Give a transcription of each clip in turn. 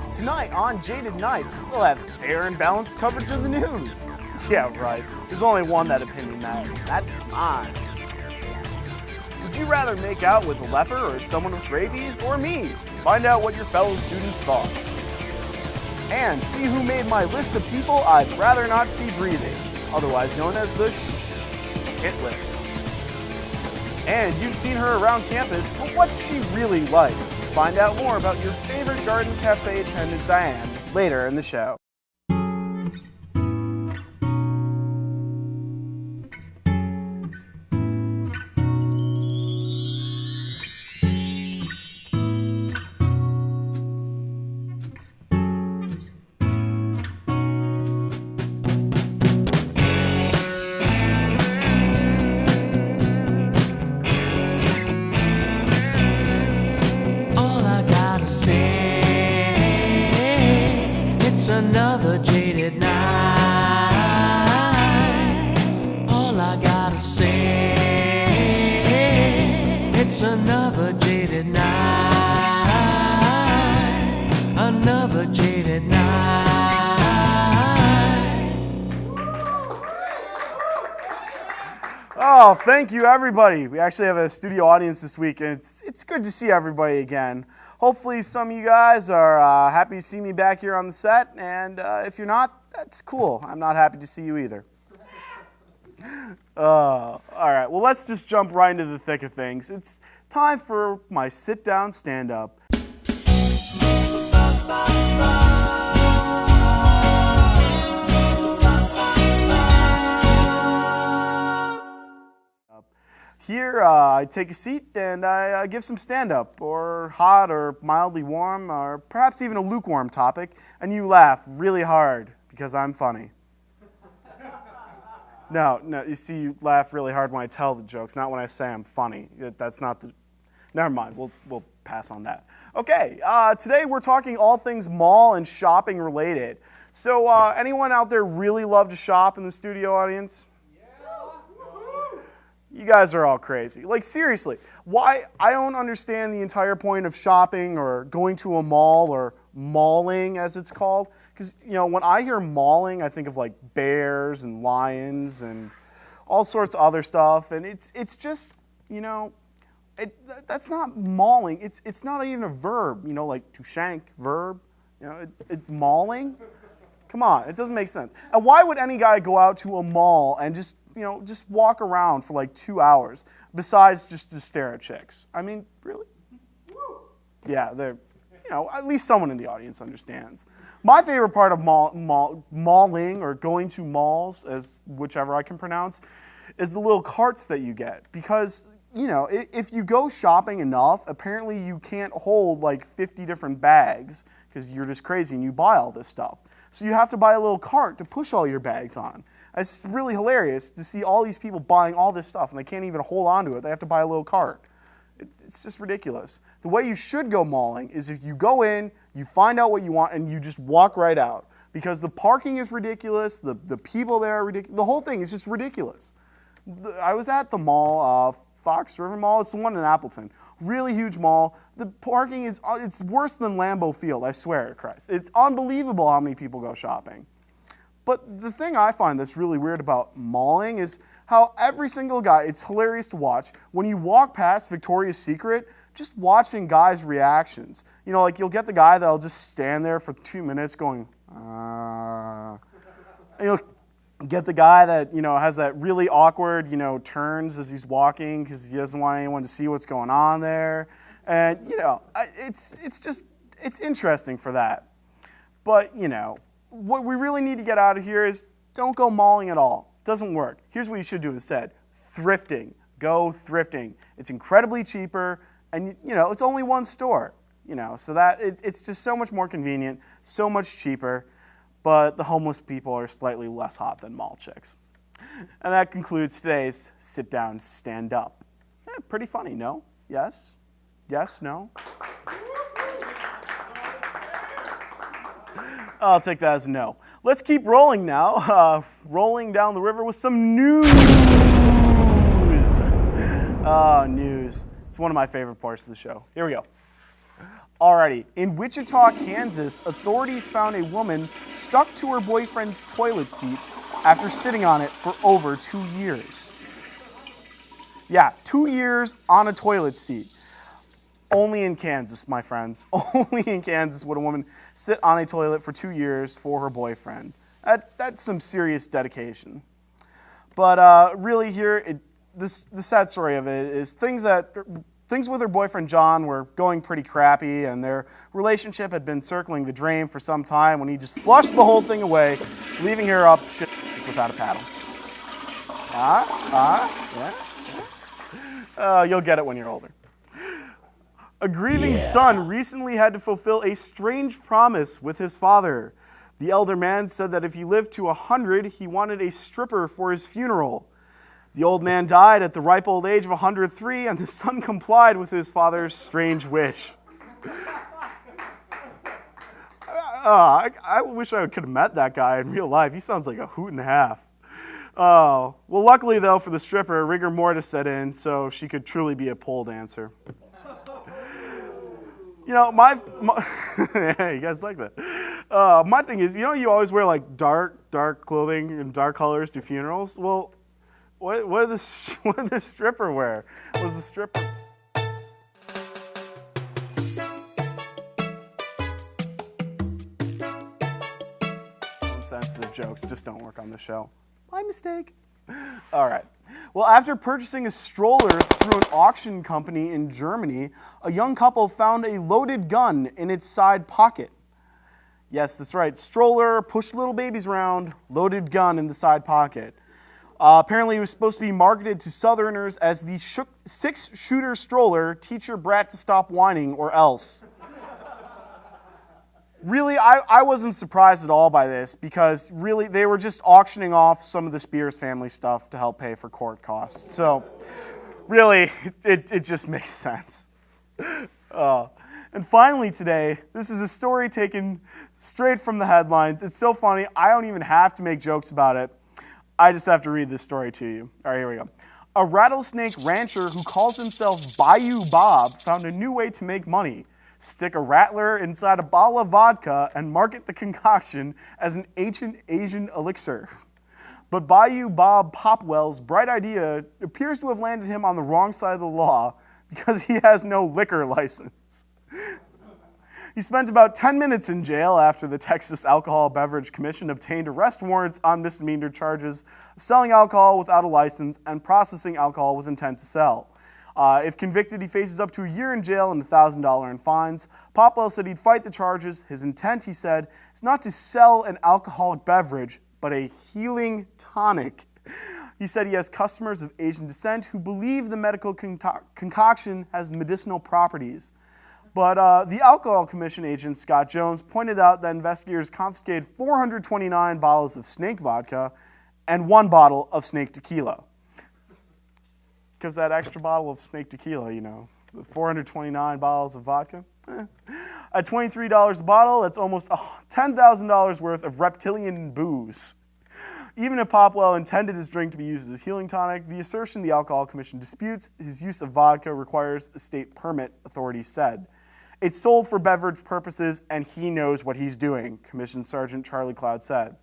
Tonight on Jaded Nights, we'll have fair and balanced coverage of the news. Yeah, right. There's only one that opinion matters. That's mine. Would you rather make out with a leper or someone with rabies or me? Find out what your fellow students thought. And see who made my list of people I'd rather not see breathing, otherwise known as the hit list. And you've seen her around campus, but what's she really like? Find out more about your favorite garden cafe attendant, Diane, later in the show. Another jaded night. All I gotta say, it's another jaded night. Another jaded night. Oh, thank you, everybody. We actually have a studio audience this week, and it's good to see everybody again. Hopefully some of you guys are happy to see me back here on the set, and if you're not, that's cool. I'm not happy to see you either. All right, well, let's just jump right into the thick of things. It's time for my sit-down stand-up. Here, I take a seat and I give some stand-up, or hot, or mildly warm, or perhaps even a lukewarm topic, and you laugh really hard because I'm funny. No, you see, you laugh really hard when I tell the jokes, not when I say I'm funny. That's not the... Never mind, we'll pass on that. Okay, today we're talking all things mall and shopping related. So, anyone out there really love to shop in the studio audience? You guys are all crazy. Like, seriously, why? I don't understand the entire point of shopping or going to a mall or malling, as it's called. Because, you know, when I hear malling, I think of, like, bears and lions and all sorts of other stuff. And it's just, you know, that's not malling. It's not even a verb, you know, like to shank, verb. You know, malling? Come on, it doesn't make sense. And why would any guy go out to a mall and just walk around for like 2 hours, besides just to stare at chicks? I mean, really? Yeah, at least someone in the audience understands. My favorite part of malling, or going to malls, as whichever I can pronounce, is the little carts that you get. Because, you know, if you go shopping enough, apparently you can't hold like 50 different bags, because you're just crazy and you buy all this stuff. So you have to buy a little cart to push all your bags on. It's really hilarious to see all these people buying all this stuff and they can't even hold on to it. They have to buy a little cart. It's just ridiculous. The way you should go malling is if you go in, you find out what you want, and you just walk right out. Because the parking is ridiculous, the people there are ridiculous, the whole thing is just ridiculous. I was at the mall, Fox River Mall, it's the one in Appleton. Really huge mall. The parking it's worse than Lambeau Field, I swear to Christ. It's unbelievable how many people go shopping. But the thing I find that's really weird about malling is how every single guy, it's hilarious to watch, when you walk past Victoria's Secret, just watching guys' reactions. You know, like you'll get the guy that'll just stand there for 2 minutes going, And you'll get the guy that, you know, has that really awkward, you know, turns as he's walking because he doesn't want anyone to see what's going on there. And, you know, it's interesting for that. But, you know, what we really need to get out of here is don't go malling at all. It doesn't work. Here's what you should do instead. Thrifting. Go thrifting. It's incredibly cheaper, and, you know, it's only one store. You know, so that it's just so much more convenient, so much cheaper, but the homeless people are slightly less hot than mall chicks. And that concludes today's Sit Down, Stand Up. Pretty funny, no? Yes? Yes? No? I'll take that as a no. Let's keep rolling now. Rolling down the river with some news. News. It's one of my favorite parts of the show. Here we go. Alrighty, in Wichita, Kansas, authorities found a woman stuck to her boyfriend's toilet seat after sitting on it for over 2 years. Yeah, 2 years on a toilet seat. Only in Kansas, my friends. Only in Kansas would a woman sit on a toilet for 2 years for her boyfriend. That's some serious dedication. But really here, the sad story of it is things with her boyfriend John were going pretty crappy, and their relationship had been circling the drain for some time when he just flushed the whole thing away, leaving her up shit without a paddle. Yeah. You'll get it when you're older. A grieving son recently had to fulfill a strange promise with his father. The elder man said that if he lived to 100, he wanted a stripper for his funeral. The old man died at the ripe old age of 103, and the son complied with his father's strange wish. I wish I could have met that guy in real life. He sounds like a hoot and a half. Well, luckily, though, for the stripper, rigor mortis set in, so she could truly be a pole dancer. You know, yeah, you guys like that. My thing is, you know, you always wear like dark clothing and dark colors to funerals. Well, what did the stripper wear? Was the stripper? Insensitive jokes just don't work on the show. My mistake. All right. Well, after purchasing a stroller through an auction company in Germany, a young couple found a loaded gun in its side pocket. Yes, that's right. Stroller, push little babies around, loaded gun in the side pocket. Apparently, it was supposed to be marketed to Southerners as the six-shooter stroller, teach your brat to stop whining or else. Really, I wasn't surprised at all by this because really they were just auctioning off some of the Spears family stuff to help pay for court costs. So really, it just makes sense. And finally today, this is a story taken straight from the headlines. It's so funny, I don't even have to make jokes about it. I just have to read this story to you. All right, here we go. A rattlesnake rancher who calls himself Bayou Bob found a new way to make money. Stick a rattler inside a bottle of vodka and market the concoction as an ancient Asian elixir. But Bayou Bob Popwell's bright idea appears to have landed him on the wrong side of the law because he has no liquor license. He spent about 10 minutes in jail after the Texas Alcohol Beverage Commission obtained arrest warrants on misdemeanor charges of selling alcohol without a license and processing alcohol with intent to sell. If convicted, he faces up to a year in jail and $1,000 in fines. Popwell said he'd fight the charges. His intent, he said, is not to sell an alcoholic beverage, but a healing tonic. He said he has customers of Asian descent who believe the medical concoction has medicinal properties. But the Alcohol Commission agent, Scott Jones, pointed out that investigators confiscated 429 bottles of snake vodka and 1 bottle of snake tequila. Because that extra bottle of snake tequila, you know, 429 bottles of vodka. At $23 a bottle, that's almost $10,000 worth of reptilian booze. Even if Popwell intended his drink to be used as a healing tonic, the assertion the Alcohol Commission disputes his use of vodka requires a state permit, authorities said. It's sold for beverage purposes, and he knows what he's doing, Commission Sergeant Charlie Cloud said.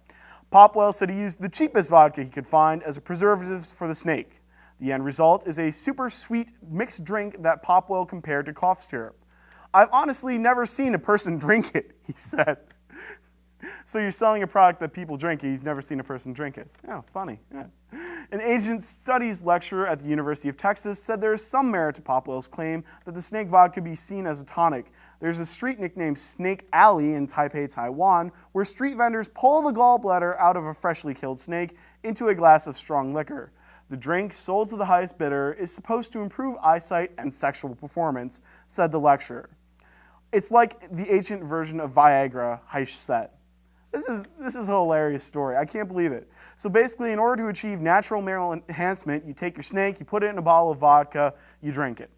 Popwell said he used the cheapest vodka he could find as a preservative for the snake. The end result is a super sweet mixed drink that Popwell compared to cough syrup. I've honestly never seen a person drink it, he said. So you're selling a product that people drink and you've never seen a person drink it. Oh, funny. Yeah. An Asian studies lecturer at the University of Texas said there is some merit to Popwell's claim that the snake vodka be seen as a tonic. There's a street nicknamed Snake Alley in Taipei, Taiwan, where street vendors pull the gallbladder out of a freshly killed snake into a glass of strong liquor. The drink, sold to the highest bidder, is supposed to improve eyesight and sexual performance, said the lecturer. It's like the ancient version of Viagra, Heish said. This is a hilarious story. I can't believe it. So basically, in order to achieve natural male enhancement, you take your snake, you put it in a bottle of vodka, you drink it.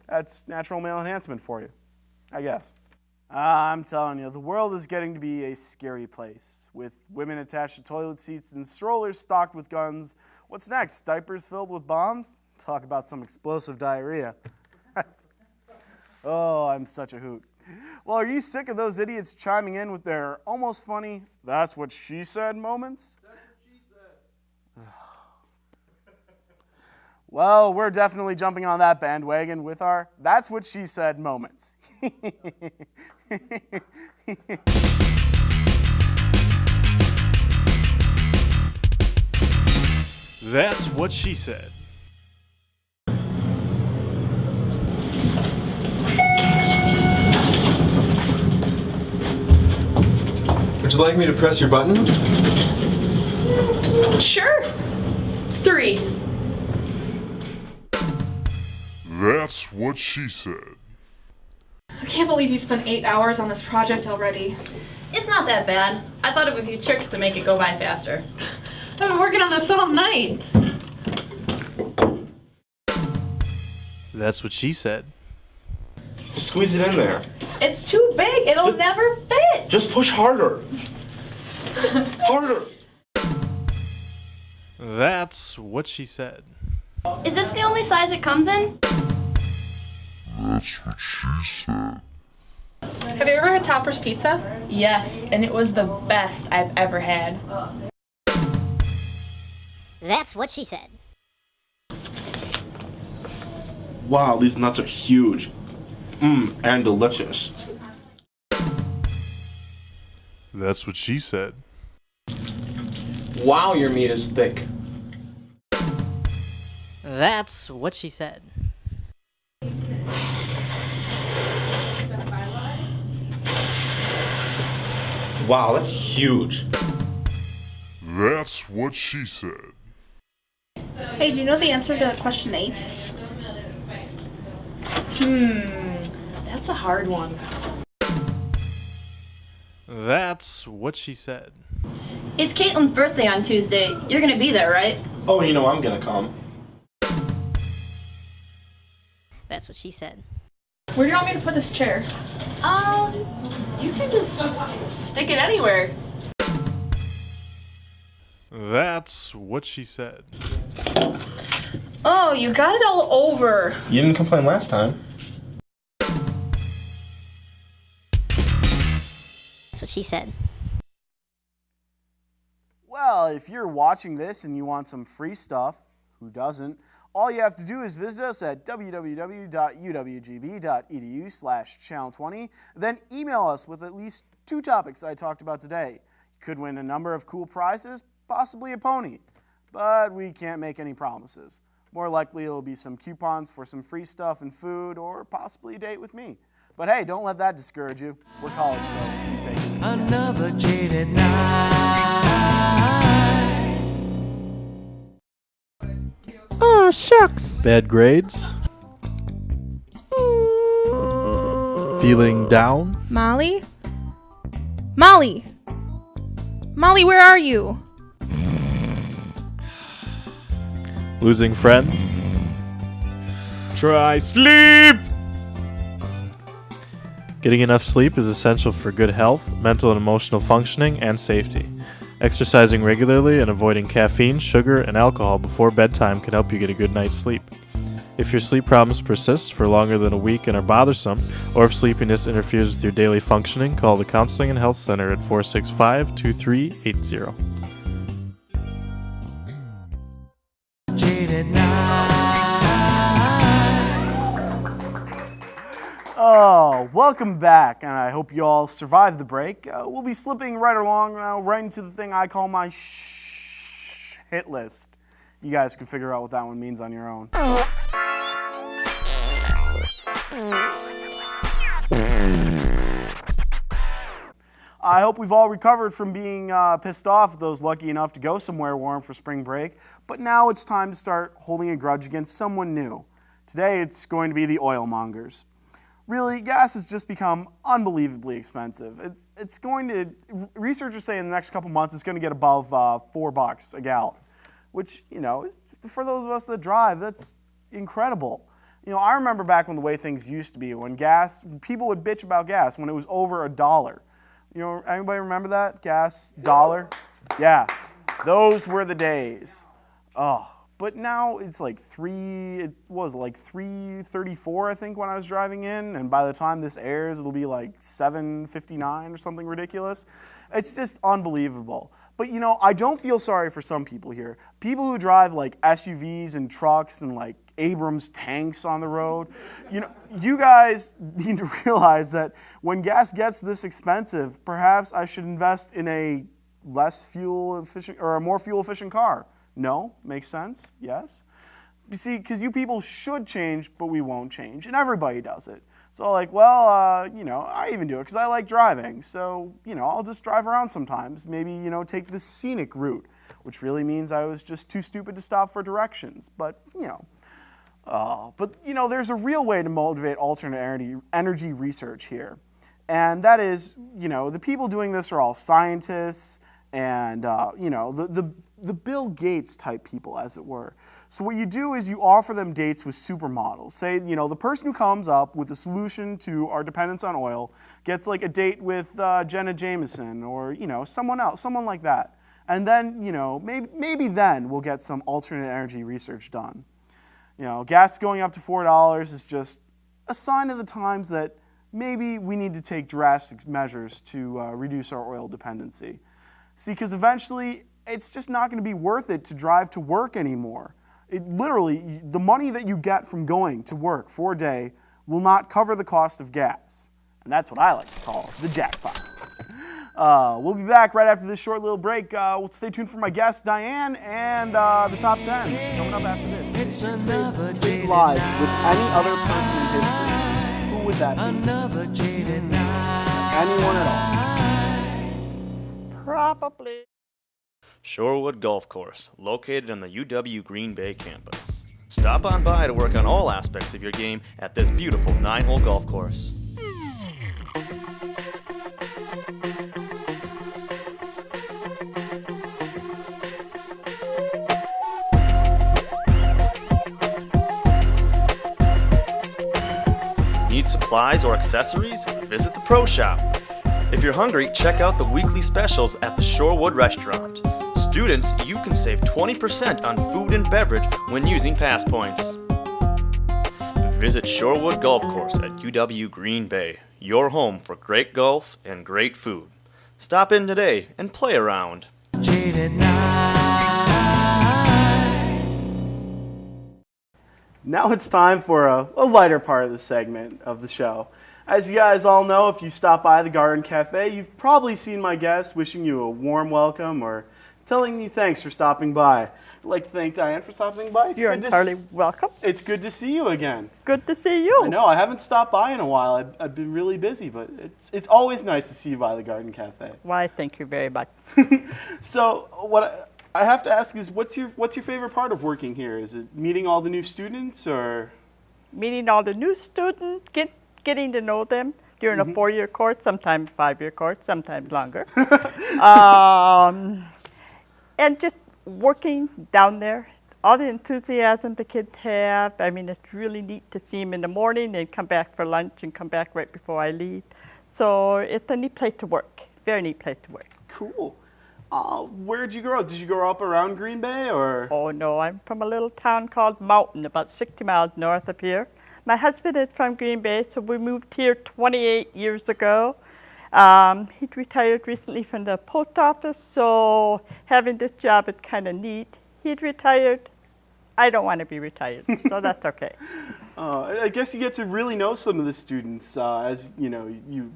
That's natural male enhancement for you, I guess. I'm telling you, the world is getting to be a scary place. With women attached to toilet seats and strollers stocked with guns. What's next? Diapers filled with bombs? Talk about some explosive diarrhea. Oh, I'm such a hoot. Well, are you sick of those idiots chiming in with their almost funny, "that's what she said" moments? That's what she said. Well, we're definitely jumping on that bandwagon with our "that's what she said" moments. That's what she said. Would you like me to press your buttons? Sure. 3. That's what she said. I can't believe you spent 8 hours on this project already. It's not that bad. I thought of a few tricks to make it go by faster. I've been working on this all night. That's what she said. Just squeeze it in there. It's too big. It'll never fit. Just push harder. Harder. That's what she said. Is this the only size it comes in? That's what she said. Have you ever had Topper's Pizza? Yes, and it was the best I've ever had. That's what she said. Wow, these nuts are huge. And delicious. That's what she said. Wow, your meat is thick. That's what she said. Wow, that's huge. That's what she said. Hey, do you know the answer to question 8? That's a hard one. That's what she said. It's Caitlin's birthday on Tuesday. You're gonna be there, right? Oh, you know I'm gonna come. That's what she said. Where do you want me to put this chair? You can just stick it anywhere. That's what she said. Oh, you got it all over. You didn't complain last time. That's what she said. Well, if you're watching this and you want some free stuff, who doesn't? All you have to do is visit us at www.uwgb.edu/channel20, then email us with at least 2 topics I talked about today. You could win a number of cool prizes, possibly a pony, but we can't make any promises. More likely it'll be some coupons for some free stuff and food, or possibly a date with me. But hey, don't let that discourage you. We're college folk. You take it. Another jaded night. Oh, shucks. Bad grades? Feeling down? Molly? Molly! Molly, where are you? Losing friends? Try sleep! Getting enough sleep is essential for good health, mental and emotional functioning, and safety. Exercising regularly and avoiding caffeine, sugar, and alcohol before bedtime can help you get a good night's sleep. If your sleep problems persist for longer than a week and are bothersome, or if sleepiness interferes with your daily functioning, call the Counseling and Health Center at 465-2380. Jaded night. Oh, welcome back, and I hope you all survived the break. We'll be slipping right along now, right into the thing I call my shh hit list. You guys can figure out what that one means on your own. I hope we've all recovered from being pissed off at those lucky enough to go somewhere warm for spring break, but now it's time to start holding a grudge against someone new. Today it's going to be the oil mongers. Really, gas has just become unbelievably expensive. It's going to, researchers say in the next couple months it's going to get above $4 a gallon, which, you know, is, for those of us that drive, that's incredible. You know, I remember back when the way things used to be, when gas, people would bitch about gas when it was over $1. You know, anybody remember that? Gas, dollar? Yeah, those were the days. Oh, but now it's like it was like 3:34, I think, when I was driving in, and by the time this airs, it'll be like 7:59 or something ridiculous. It's just unbelievable. But you know, I don't feel sorry for some people here. People who drive like SUVs and trucks and like Abrams tanks on the road. You know, you guys need to realize that when gas gets this expensive, perhaps I should invest in a less fuel efficient or a more fuel efficient car. No? Makes sense? Yes? You see, because you people should change, but we won't change, and everybody does it. So like, well, you know, I even do it because I like driving. So, you know, I'll just drive around sometimes. Maybe, you know, take the scenic route, which really means I was just too stupid to stop for directions. But, you know, there's a real way to motivate alternate energy research here. And that is, you know, the people doing this are all scientists and, you know, the Bill Gates type people, as it were. So what you do is you offer them dates with supermodels. Say, you know, the person who comes up with a solution to our dependence on oil gets like a date with Jenna Jameson or, you know, someone else, someone like that. And then, you know, maybe then we'll get some alternate energy research done. You know, gas going up to $4 is just a sign of the times that maybe we need to take drastic measures to reduce our oil dependency. See, because eventually it's just not going to be worth it to drive to work anymore. It literally, the money that you get from going to work for a day will not cover the cost of gas. And that's what I like to call the jackpot. We'll be back right after this short little break. We'll stay tuned for my guest, Diane, and the top 10 coming up after this. It's another jaded lives night. with any other person in history. Who would that be? Another jaded night. Anyone at all? Probably. Shorewood Golf Course, located on the UW Green Bay campus. Stop on by to work on all aspects of your game at this beautiful 9-hole golf course. Need supplies or accessories? Visit the Pro Shop. If you're hungry, check out the weekly specials at the Shorewood Restaurant. Students, you can save 20% on food and beverage when using pass points. Visit Shorewood Golf Course at UW Green Bay, your home for great golf and great food. Stop in today and play around. Jaded night. Now it's time for a lighter part of the segment of the show. As you guys all know, if you stop by the Garden Cafe, you've probably seen my guests wishing you a warm welcome or telling you thanks for stopping by. I'd like to thank Diane for stopping by. You're entirely welcome. It's good to see you again. Good to see you. I know, I haven't stopped by in a while. I've been really busy, but it's always nice to see you by the Garden Cafe. Why, thank you very much. So what I have to ask is, what's your favorite part of working here? Is it meeting all the new students, or Meeting all the new students, getting to know them during a 4-year course, sometimes 5-year course, sometimes longer. And just working down there, all the enthusiasm the kids have. I mean, it's really neat to see them in the morning and come back for lunch and come back right before I leave. So it's a neat place to work, very neat place to work. cool? Where did you grow up? Did you grow up around Green Bay, or? Oh no, I'm from a little town called Mountain, about 60 miles north of here. My husband is from Green Bay, so we moved here 28 years ago. He retired recently from the post office, so having this job is kind of neat. He'd retired. I don't want to be retired, so that's okay. I guess you get to really know some of the students as you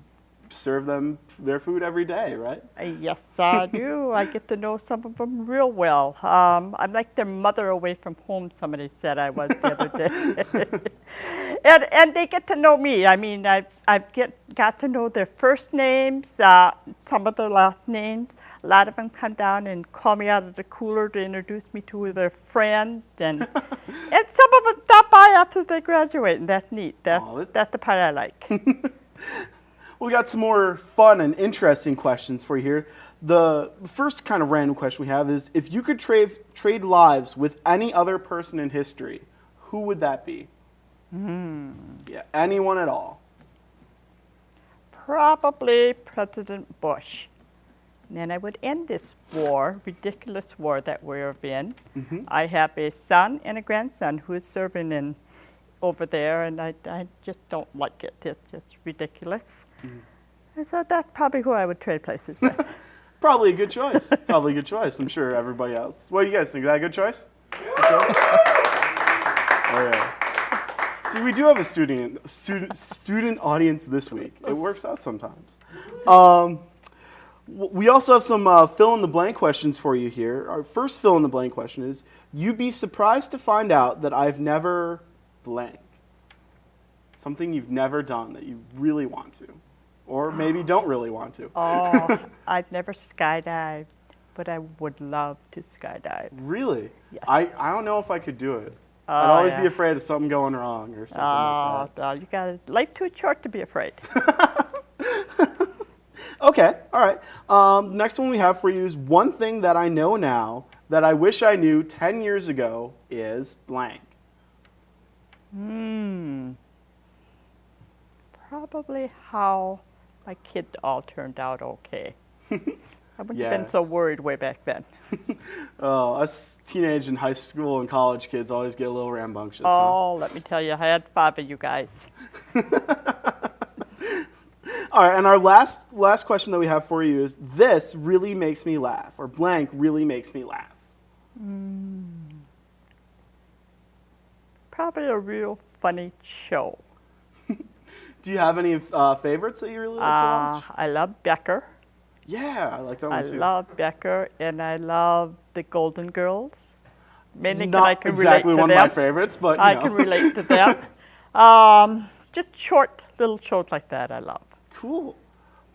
serve them their food every day, right? Yes, I do. I get to know some of them real well. I'm like their mother away from home, somebody said I was the other day. and they get to know me. I mean, I've got to know their first names, some of their last names. A lot of them come down and call me out of the cooler to introduce me to their friend. And some of them stop by after they graduate, and that's neat. That's the part I like. We got some more fun and interesting questions for you here. The first kind of random question we have is, if you could trade lives with any other person in history, who would that be? Yeah, anyone at all. Probably President Bush. and I would end this war, ridiculous war that we're in. I have a son and a grandson who is serving over there, and I just don't like it. It's just ridiculous. And so that's probably who I would trade places with. Probably a good choice. Probably a good choice. I'm sure everybody else. What do you guys think? Is that a good choice? Good choice? All right. See, we do have a student audience this week. It works out sometimes. We also have some fill-in-the-blank questions for you here. Our first fill-in-the-blank question is, you'd be surprised to find out that I've never blank. Something you've never done that you really want to. Or maybe don't really want to. Oh, I've never skydived, but I would love to skydive. Really? Yes. I don't know if I could do it. I'd always be afraid of something going wrong or something like that. Oh, you got life too short to be afraid. Okay, all right. The next one we have for you is one thing that I know now that I wish I knew 10 years ago is blank. Probably how my kids all turned out okay. I wouldn't have been Yeah. so worried way back then. Oh, us teenage and high school and college kids always get a little rambunctious. Oh, let me tell you, I had 5 of you guys. All right, and our last question that we have for you is, this really makes me laugh, or blank really makes me laugh. Probably a real funny show. Do you have any favorites that you really like to watch? I love Becker. Yeah, I like that one I too. love Becker, and I love the Golden Girls. Mainly 'cause Not I can exactly relate to one them. of my favorites, but you I know. can relate to them. Just short little shows like that I love. Cool.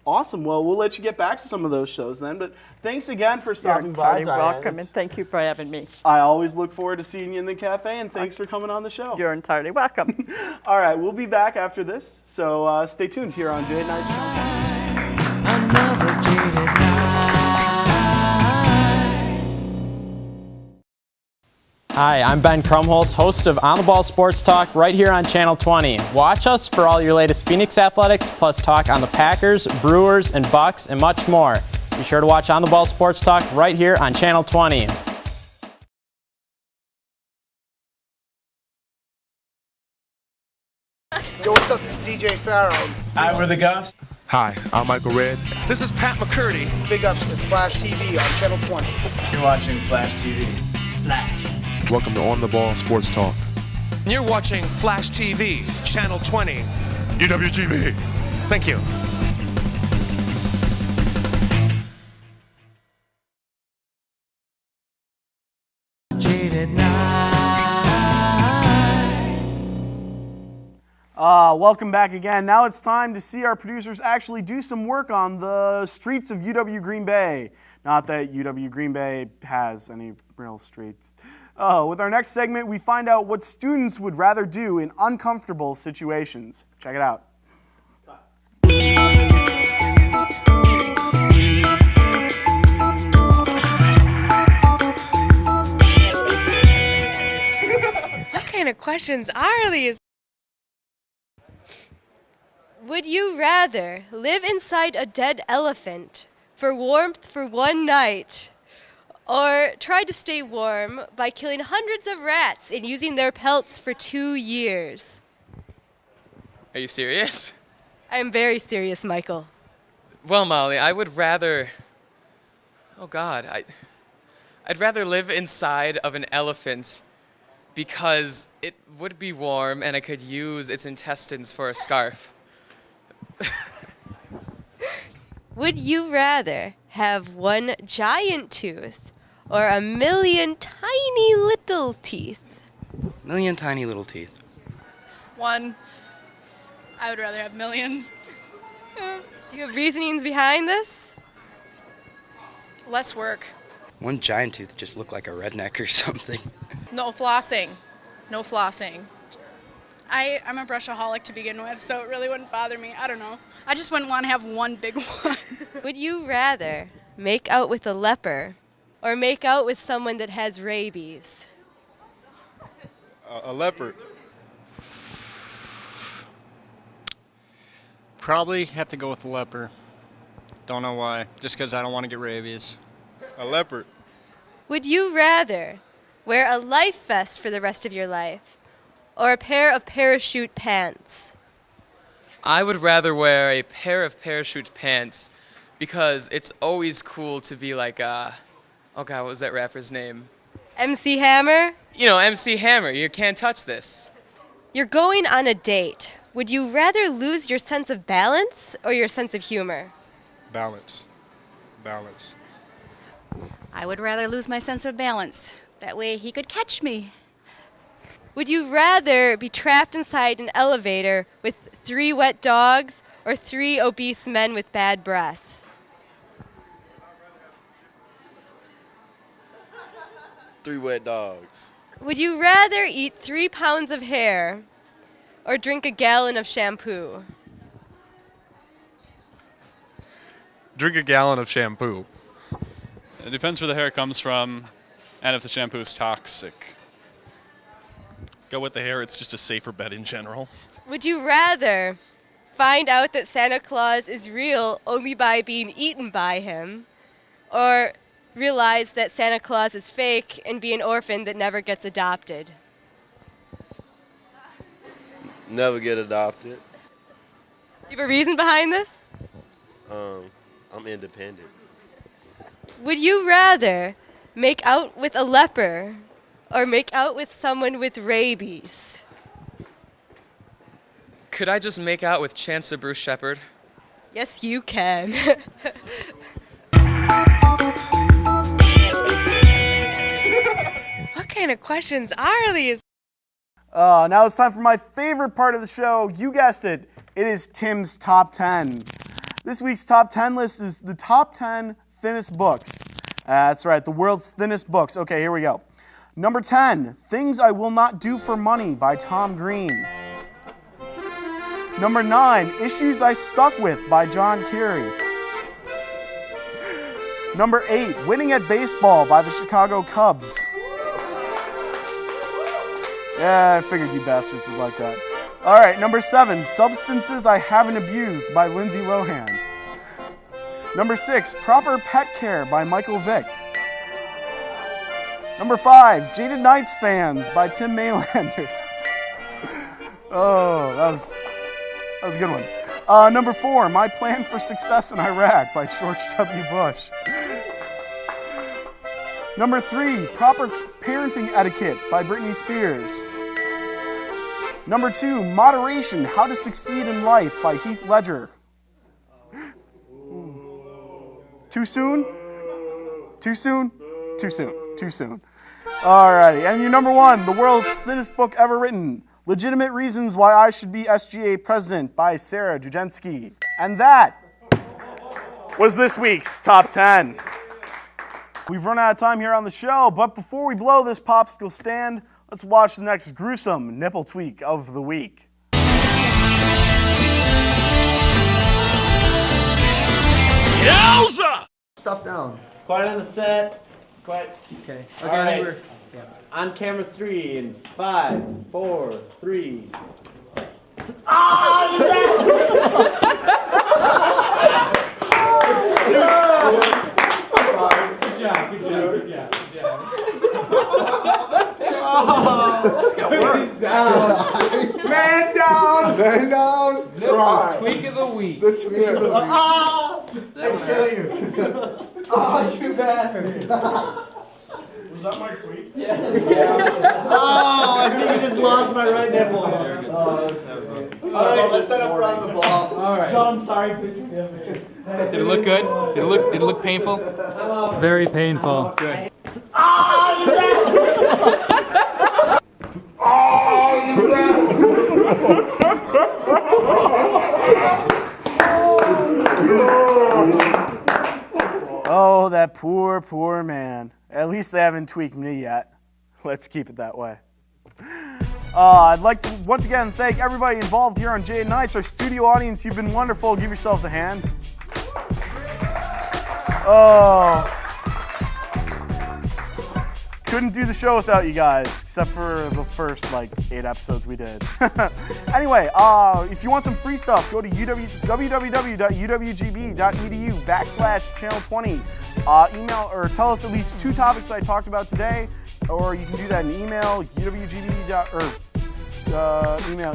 Awesome. Well, we'll let you get back to some of those shows then, but thanks again for stopping by, You're Diane. welcome, and thank you for having me. I always look forward to seeing you in the cafe, and thanks for coming on the show. You're entirely welcome. All right, we'll be back after this, so stay tuned here on Jaded Night's Another jaded night. Hi, I'm Ben Krumholz, host of On the Ball Sports Talk right here on Channel 20. Watch us for all your latest Phoenix athletics, plus talk on the Packers, Brewers, and Bucks, and much more. Be sure to watch On the Ball Sports Talk right here on Channel 20. Yo, what's up? This is DJ Farrow. Hi, we're the Govs. Hi, I'm Michael Redd. This is Pat McCurdy. Big ups to Flash TV on Channel 20. You're watching Flash TV. Flash. Welcome to On the Ball Sports Talk. You're watching Flash TV, Channel 20. UWTV. Thank you. Jaded night. Welcome back again. Now it's time to see our producers actually do some work on the streets of UW Green Bay. Not that UW Green Bay has any real streets. With our next segment, we find out what students would rather do in uncomfortable situations. Check it out. What kind of questions are these? Would you rather live inside a dead elephant for warmth for one night, or try to stay warm by killing hundreds of rats and using their pelts for 2 years? Are you serious? I am very serious, Michael. Well, Molly, I would rather... Oh, God. I'd rather live inside of an elephant because it would be warm and I could use its intestines for a scarf. Would you rather have one giant tooth or a million tiny little teeth? Million tiny little teeth. One. I would rather have millions. Do you have reasonings behind this? Less work. One giant tooth just looked like a redneck or something. No flossing. No flossing. I'm a brushaholic to begin with, so it really wouldn't bother me. I don't know. I just wouldn't want to have one big one. Would you rather make out with a leper or make out with someone that has rabies? A leopard. Probably have to go with the leper. Don't know why. Just because I don't want to get rabies. A leopard. Would you rather wear a life vest for the rest of your life or a pair of parachute pants? I would rather wear a pair of parachute pants because it's always cool to be like, oh God, what was that rapper's name? MC Hammer? You know, MC Hammer, you can't touch this. You're going on a date. Would you rather lose your sense of balance or your sense of humor? Balance. Balance. I would rather lose my sense of balance. That way he could catch me. Would you rather be trapped inside an elevator with 3 wet dogs or 3 obese men with bad breath? Three wet dogs. Would you rather eat 3 pounds of hair or drink a gallon of shampoo? Drink a gallon of shampoo. It depends where the hair comes from and if the shampoo is toxic. Go with the hair, it's just a safer bet in general. Would you rather find out that Santa Claus is real only by being eaten by him, or realize that Santa Claus is fake and be an orphan that never gets adopted? Never get adopted. You have a reason behind this? I'm independent. Would you rather make out with a leper or make out with someone with rabies? Could I just make out with Chancellor Bruce Shepard? Yes, you can. What kind of questions are these? Now it's time for my favorite part of the show. You guessed it. It is Tim's Top 10. This week's Top 10 list is the top 10 thinnest books. That's right, the world's thinnest books. Okay, here we go. Number 10, Things I Will Not Do for Money by Tom Green. Number 9, Issues I Stuck With by John Kerry. Number 8, Winning at Baseball by the Chicago Cubs. Yeah, I figured you bastards would like that. All right, number 7, Substances I Haven't Abused by Lindsay Lohan. Number 6, Proper Pet Care by Michael Vick. Number 5, Jaded Knights Fans by Tim Maylander. Oh, that was a good one. Number 4, My Plan for Success in Iraq by George W. Bush. Number 3, Proper Parenting Etiquette by Britney Spears. Number 2, Moderation, How to Succeed in Life by Heath Ledger. Too soon? Too soon? Too soon. Too soon. Alrighty, and your number 1, the world's thinnest book ever written, Legitimate Reasons Why I Should Be SGA President by Sarah Jujensky. And that was this week's Top 10. We've run out of time here on the show, but before we blow this popsicle stand, let's watch the next gruesome nipple tweak of the week. Yowza! Stuff down. Quiet on the set. Quiet. Okay. Okay, All right. we're on camera 3 in 5, 4, 3. Good job. Man down! Man down! Try. Tweak of the week. The tweak of the week. I kill you. Oh, you bastard. Was that my tweak? Yeah. Oh, I think I just lost my right nipple. Alright, let's set up around the ball. Alright. John, I'm sorry, please forgive me. Did it look good? Did it look painful? Very painful. Good. Oh, that poor, poor man. At least they haven't tweaked me yet. Let's keep it that way. I'd like to once again thank everybody involved here on Jaded Nights. Our studio audience, you've been wonderful. Give yourselves a hand. Oh. Couldn't do the show without you guys, except for the first, 8 episodes we did. Anyway, if you want some free stuff, go to www.uwgb.edu @channel20. Email or tell us at least 2 topics I talked about today, or you can do that in email,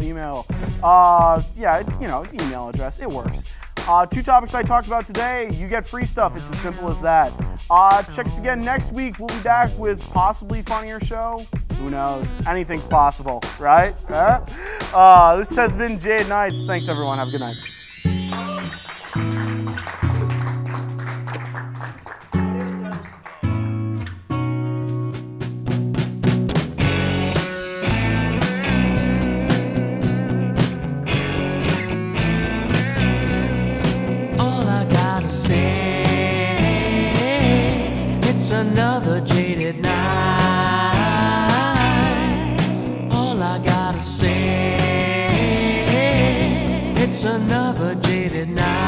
email. Email address. It works. 2 topics I talked about today, you get free stuff. It's as simple as that. Check us again next week. We'll be back with possibly funnier show. Who knows? Anything's possible, right? This has been Jaded Nights. Thanks, everyone. Have a good night. Another jaded night. All I gotta say, it's another jaded night.